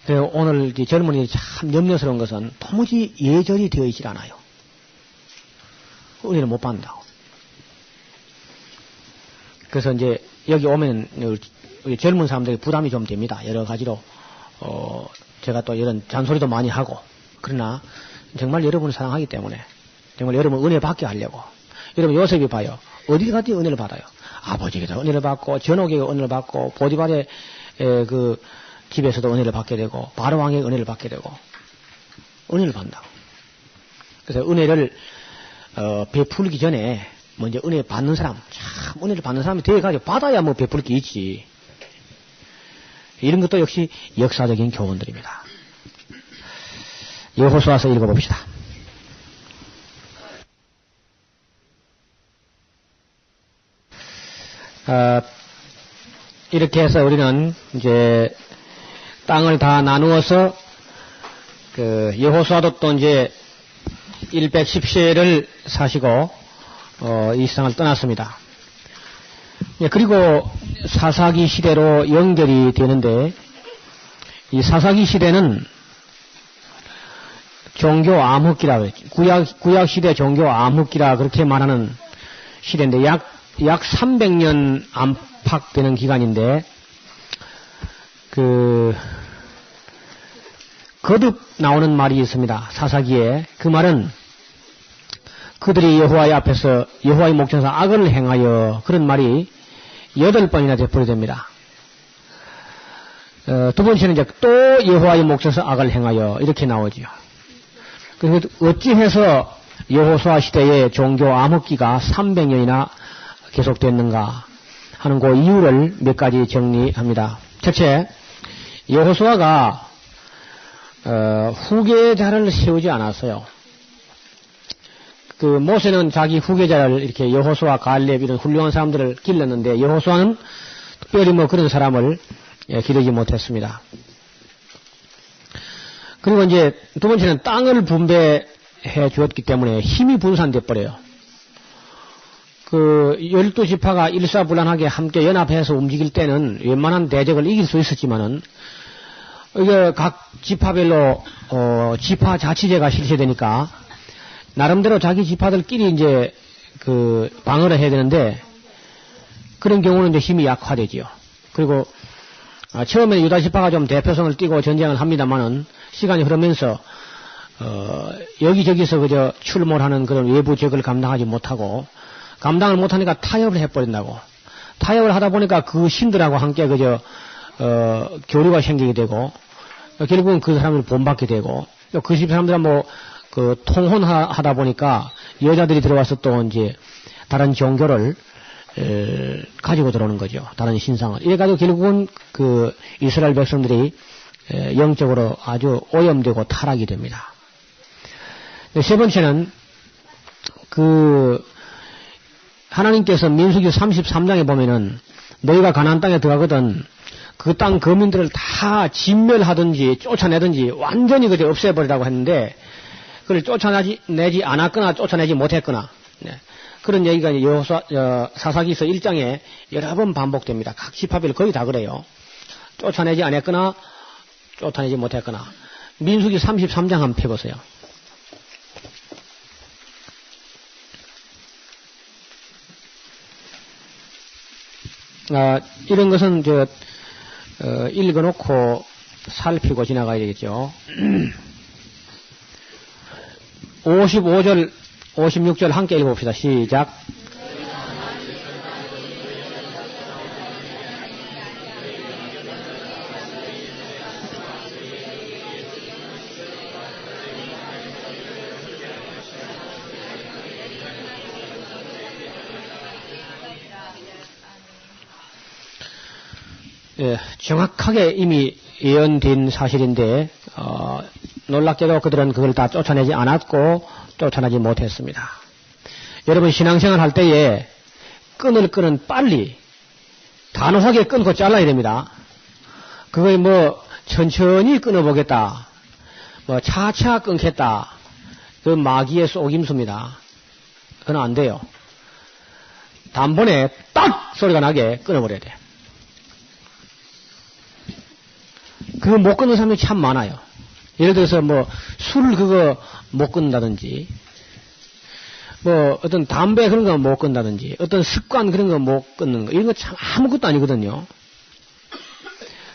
그래서 오늘 젊은이들이 참 염려스러운 것은 도무지 예절이 되어 있질 않아요. 은혜를 못 받는다고. 그래서 이제 여기 오면 우리 젊은 사람들이 부담이 좀 됩니다. 여러 가지로. 제가 또 이런 잔소리도 많이 하고. 그러나 정말 여러분을 사랑하기 때문에 정말 여러분 은혜 받게 하려고. 여러분 요셉이 봐요. 어디 가든지 은혜를 받아요. 아버지에게도 은혜를 받고 전옥에게 은혜를 받고 보디발의 그 집에서도 은혜를 받게 되고 바로왕의 은혜를 받게 되고 은혜를 받는다고. 그래서 은혜를 베풀기 전에 먼저 은혜 받는 사람, 참 은혜를 받는 사람이 되어가지고 받아야 뭐 베풀 게 있지. 이런 것도 역시 역사적인 교훈들입니다. 여호수아서 읽어봅시다. 이렇게 해서 우리는 이제 땅을 다 나누어서 여호수아도 또 이제 110세를 사시고 이 세상을 떠났습니다. 그리고 사사기 시대로 연결이 되는데 이 사사기 시대는 종교 암흑기라 구약 시대 종교 암흑기라 그렇게 말하는 시대인데 약 300년 안팎되는 기간인데 거듭 나오는 말이 있습니다. 사사기에. 그 말은 그들이 여호와의 앞에서 여호와의 목전에서 악을 행하여 그런 말이 8번이나 되풀이 됩니다. 두 번째는 이제 또 여호와의 목전에서 악을 행하여 이렇게 나오지요. 그래서 어찌해서 여호수아 시대의 종교 암흑기가 300년이나 계속됐는가 하는 그 이유를 몇 가지 정리합니다. 첫째, 여호수아가 후계자를 세우지 않았어요. 모세는 자기 후계자를 이렇게 여호수아, 갈렙 이런 훌륭한 사람들을 길렀는데 여호수아는 특별히 뭐 그런 사람을 기르지 못했습니다. 그리고 이제 두 번째는 땅을 분배해 주었기 때문에 힘이 분산돼 버려요. 12지파가 일사불란하게 함께 연합해서 움직일 때는 웬만한 대적을 이길 수 있었지만은 이게 각 지파별로 지파 자치제가 실시되니까 나름대로 자기 지파들끼리 이제 방어를 해야 되는데 그런 경우는 이제 힘이 약화되지요. 그리고 처음에는 유다 지파가 좀 대표성을 띠고 전쟁을 합니다만은 시간이 흐르면서 여기저기서 그저 출몰하는 그런 외부 적을 감당하지 못하고 감당을 못하니까 타협을 해버린다고. 타협을 하다 보니까 그 신들하고 함께 그저 교류가 생기게 되고 결국은 그 사람을 본받게 되고 그 집 사람들은 뭐 통혼하다 보니까 여자들이 들어와서 또 이제 다른 종교를 가지고 들어오는 거죠. 다른 신상을. 이래가지고 결국은 이스라엘 백성들이 영적으로 아주 오염되고 타락이 됩니다. 세 번째는 하나님께서 민수기 33장에 보면은 너희가 가나안 땅에 들어가거든 그 땅 거민들을 다 진멸하든지 쫓아내든지 완전히 그저 없애버리라고 했는데 그걸 쫓아내지 않았거나 쫓아내지 못했거나 그런 얘기가 사사기서 1장에 여러 번 반복됩니다. 각 지파별 거의 다 그래요. 쫓아내지 않았거나 쫓아내지 못했거나. 민수기 33장 한번 펴보세요. 이런 것은 읽어놓고 살피고 지나가야 되겠죠. 55절, 56절 함께 읽어봅시다. 시작. 정확하게 이미 예언된 사실인데 놀랍게도 그들은 그걸 다 쫓아내지 않았고 쫓아내지 못했습니다. 여러분 신앙생활 할 때에 끈을 빨리 단호하게 끊고 잘라야 됩니다. 그걸 뭐 천천히 끊어보겠다, 뭐 차차 끊겠다, 그 마귀의 속임수입니다. 그건 안 돼요. 단번에 딱 소리가 나게 끊어버려야 돼. 그거 못 끊는 사람이 참 많아요. 예를 들어서 뭐 술 그거 못 끊는다든지 뭐 어떤 담배 그런 거 못 끊는다든지 어떤 습관 그런 거 못 끊는 거 이런 거 참 아무것도 아니거든요.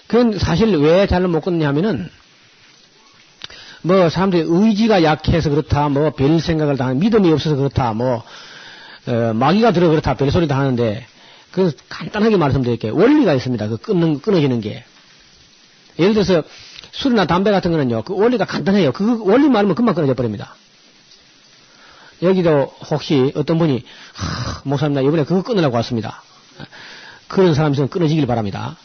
그건 사실 왜 잘 못 끊느냐 하면은 뭐 사람들이 의지가 약해서 그렇다, 뭐 별 생각을 다 하는, 믿음이 없어서 그렇다, 뭐 마귀가 들어 그렇다 별 소리 다 하는데 그 간단하게 말씀드릴게요. 원리가 있습니다. 그 끊어지는 게. 예를 들어서 술이나 담배 같은 거는요, 그 원리가 간단해요. 그 원리 말하면 금방 끊어져 버립니다. 여기도 혹시 어떤 분이, 목사님, 나 이번에 그거 끊으려고 왔습니다. 그런 사람 있으면 끊어지길 바랍니다.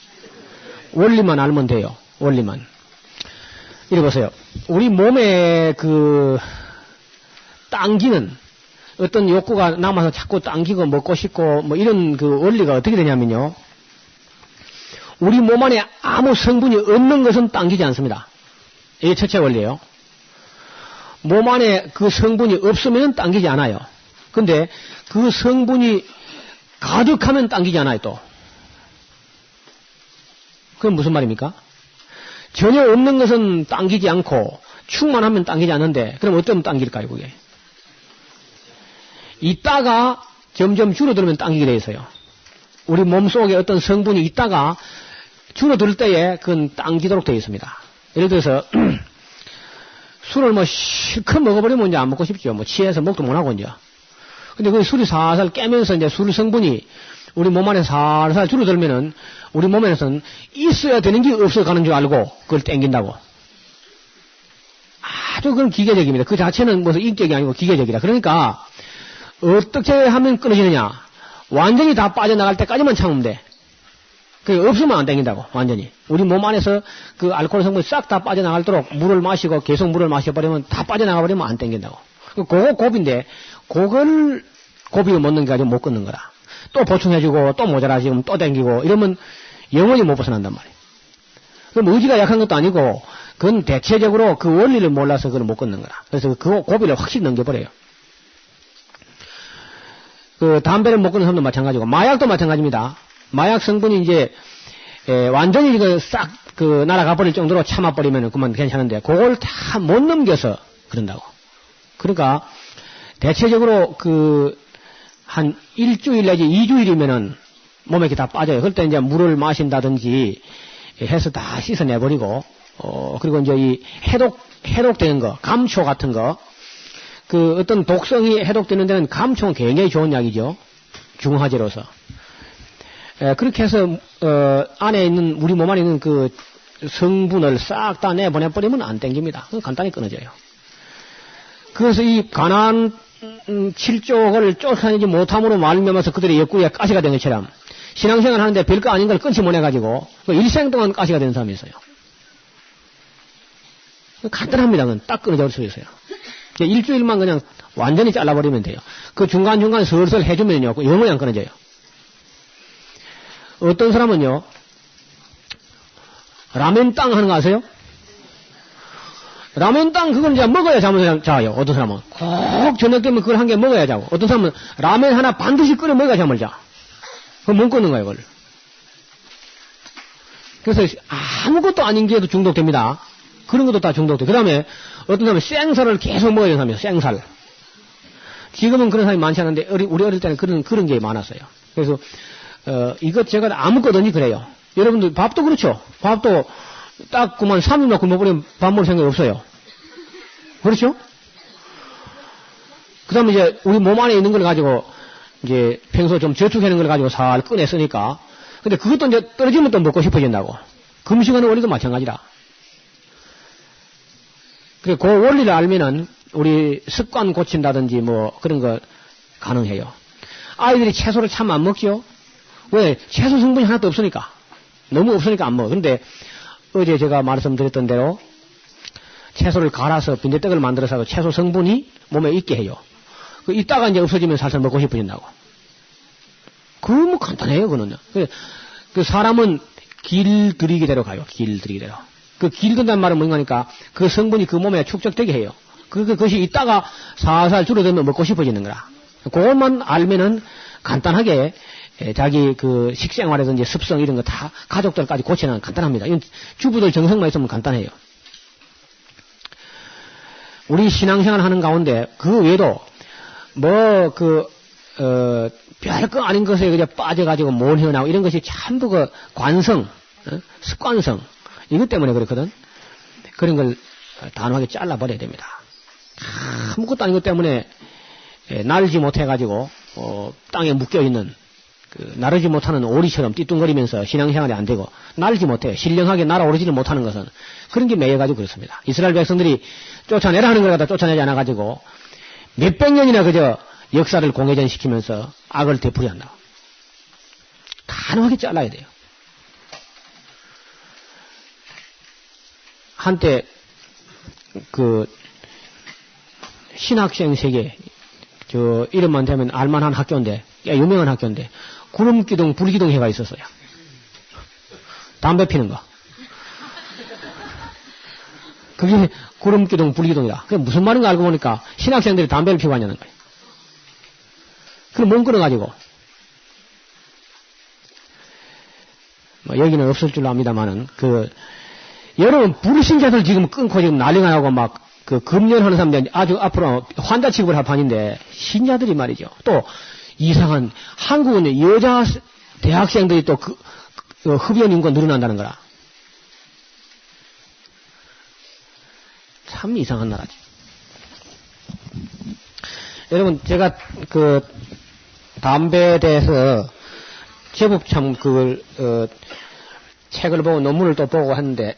원리만 알면 돼요. 원리만. 이래 보세요. 우리 몸에 당기는 어떤 욕구가 남아서 자꾸 당기고 먹고 싶고 뭐 이런 그 원리가 어떻게 되냐면요. 우리 몸 안에 아무 성분이 없는 것은 당기지 않습니다. 이게 첫째 원리예요. 몸 안에 그 성분이 없으면 당기지 않아요. 근데 그 성분이 가득하면 당기지 않아요, 또. 그건 무슨 말입니까? 전혀 없는 것은 당기지 않고 충만하면 당기지 않는데 그럼 어떤 당길까요, 그게? 있다가 점점 줄어들면 당기게 돼 있어요. 우리 몸속에 어떤 성분이 있다가 줄어들 때에 그건 당기도록 되어 있습니다. 예를 들어서 술을 뭐 실컷 먹어버리면 이제 안 먹고 싶죠. 뭐 취해서 먹도 못하고 이제. 근데 그 술이 살살 깨면서 이제 술 성분이 우리 몸 안에 살살 줄어들면은 우리 몸에서는 있어야 되는 게 없어가는 줄 알고 그걸 땡긴다고. 아주 그건 기계적입니다. 그 자체는 무슨 인격이 아니고 기계적이다. 그러니까 어떻게 하면 끊어지느냐. 완전히 다 빠져나갈 때까지만 참으면 돼. 그게 없으면 안 땡긴다고, 완전히. 우리 몸 안에서 그 알코올 성분이 싹 다 빠져나갈도록 물을 마시고 계속 물을 마셔버리면 다 빠져나가버리면 안 땡긴다고. 그거 고비인데, 그걸 고비를 못 넘겨가지고 못 끊는 거라. 또 보충해주고, 또 모자라지고, 또 땡기고, 이러면 영원히 못 벗어난단 말이에요. 그럼 의지가 약한 것도 아니고, 그건 대체적으로 그 원리를 몰라서 그걸 못 끊는 거라. 그래서 그 고비를 확실히 넘겨버려요. 그 담배를 못 끊는 사람도 마찬가지고, 마약도 마찬가지입니다. 마약 성분이 이제 완전히 이거 싹 날아가 버릴 정도로 참아버리면 그만 괜찮은데 그걸 다 못 넘겨서 그런다고. 그러니까 대체적으로 한 일주일 내지 2주일이면은 몸에 이렇게 다 빠져요. 그럴 때 이제 물을 마신다든지 해서 다 씻어내버리고 그리고 이제 이 해독되는 거, 감초 같은 거, 어떤 독성이 해독되는 데는 감초는 굉장히 좋은 약이죠. 중화제로서. 그렇게 해서 안에 있는 우리 몸 안에 있는 그 성분을 싹 다 내보내버리면 안 땡깁니다. 간단히 끊어져요. 그래서 이 가난 칠족을 쫓아내지 못함으로 말미암아서 그들의 옆구리에 가시가 된 것처럼 신앙생활 하는데 별거 아닌 걸 끊지 못해가지고 일생 동안 가시가 된 사람이 있어요. 간단합니다. 그건 딱 끊어질 수 있어요. 일주일만 그냥 완전히 잘라버리면 돼요. 그 중간중간 슬슬 해주면요 영원히 안 끊어져요. 어떤 사람은요, 라면 땅 하는 거 아세요? 라면 땅 그건 이제 먹어야 잠을 자요. 어떤 사람은 꼭 저녁 되면 그걸 한 개 먹어야 자고, 어떤 사람은 라면 하나 반드시 끓여 먹어야 잠을 자. 그건 못 끊는 거예요, 그걸. 그래서 아무것도 아닌 게도 중독됩니다. 그런 것도 다 중독돼. 그 다음에 어떤 사람은 생살을 계속 먹어야 되는 사람이에요. 생살. 지금은 그런 사람이 많지 않은데 우리 어릴 때는 그런 게 많았어요. 그래서 이것저것 아무거든지 그래요. 여러분들 밥도 그렇죠. 밥도 딱 그만 3일 놓고 먹으면 밥 먹을 생각이 없어요. 그렇죠? 그 다음에 이제 우리 몸 안에 있는 걸 가지고 이제 평소 좀 저축하는 걸 가지고 살 꺼냈으니까. 근데 그것도 이제 떨어지면 또 먹고 싶어진다고. 금식하는 원리도 마찬가지라. 그래, 그 원리를 알면은 우리 습관 고친다든지 뭐 그런 거 가능해요. 아이들이 채소를 참 안 먹죠? 왜? 채소 성분이 하나도 없으니까. 너무 없으니까 안 먹어. 근데 어제 제가 말씀드렸던 대로 채소를 갈아서 빈대떡을 만들어서 채소 성분이 몸에 있게 해요. 이따가 이제 없어지면 살살 먹고 싶어진다고. 그거 뭐 간단해요, 그거는요. 그 사람은 길들이기대로 가요, 길들이기대로. 그 길든다는 말은 뭐냐니까 그 성분이 그 몸에 축적되게 해요. 그것이 있다가 살살 줄어들면 먹고 싶어지는 거라. 그것만 알면은 간단하게 자기 그 식생활이라든지 습성 이런 거 다 가족들까지 고치는 건 간단합니다. 이건 주부들 정성만 있으면 간단해요. 우리 신앙생활 하는 가운데 그 외에도 뭐 별거 아닌 것에 그냥 빠져가지고 못 헤어나고 이런 것이 전부 그 관성, 습관성 이것 때문에 그렇거든. 그런 걸 단호하게 잘라버려야 됩니다. 아무것도 아닌 것 때문에 날지 못해가지고 땅에 묶여있는 나르지 못하는 오리처럼 띠뚱거리면서 신앙생활이 안 되고 날지 못해 신령하게 날아오르지를 못하는 것은 그런 게 매여가지고 그렇습니다. 이스라엘 백성들이 쫓아내라 하는 걸 갖다 쫓아내지 않아가지고 몇백 년이나 그저 역사를 공회전시키면서 악을 되풀이한다. 단호하게 잘라야 돼요. 한때 그 신학생 세계 저 이름만 대면 알만한 학교인데 유명한 학교인데 구름기둥 불기둥회가 있었어요. 담배 피는 거. 그게 구름기둥 불기둥이다. 그게 무슨 말인가 알고 보니까 신학생들이 담배를 피고 하냐는 거예요. 그럼 몸 끌어가지고 뭐 여기는 없을 줄로 압니다만은 여러분 불신자들 지금 끊고 지금 난리가 나고 막 금연하는 사람들 아주 앞으로 환자 취급을 할 판인데 신자들이 말이죠. 또 이상한 한국은 여자 대학생들이 또 흡연 인구가 늘어난다는 거라. 참 이상한 나라지. 여러분 제가 담배에 대해서 제법 참 책을 보고 논문을 또 보고 하는데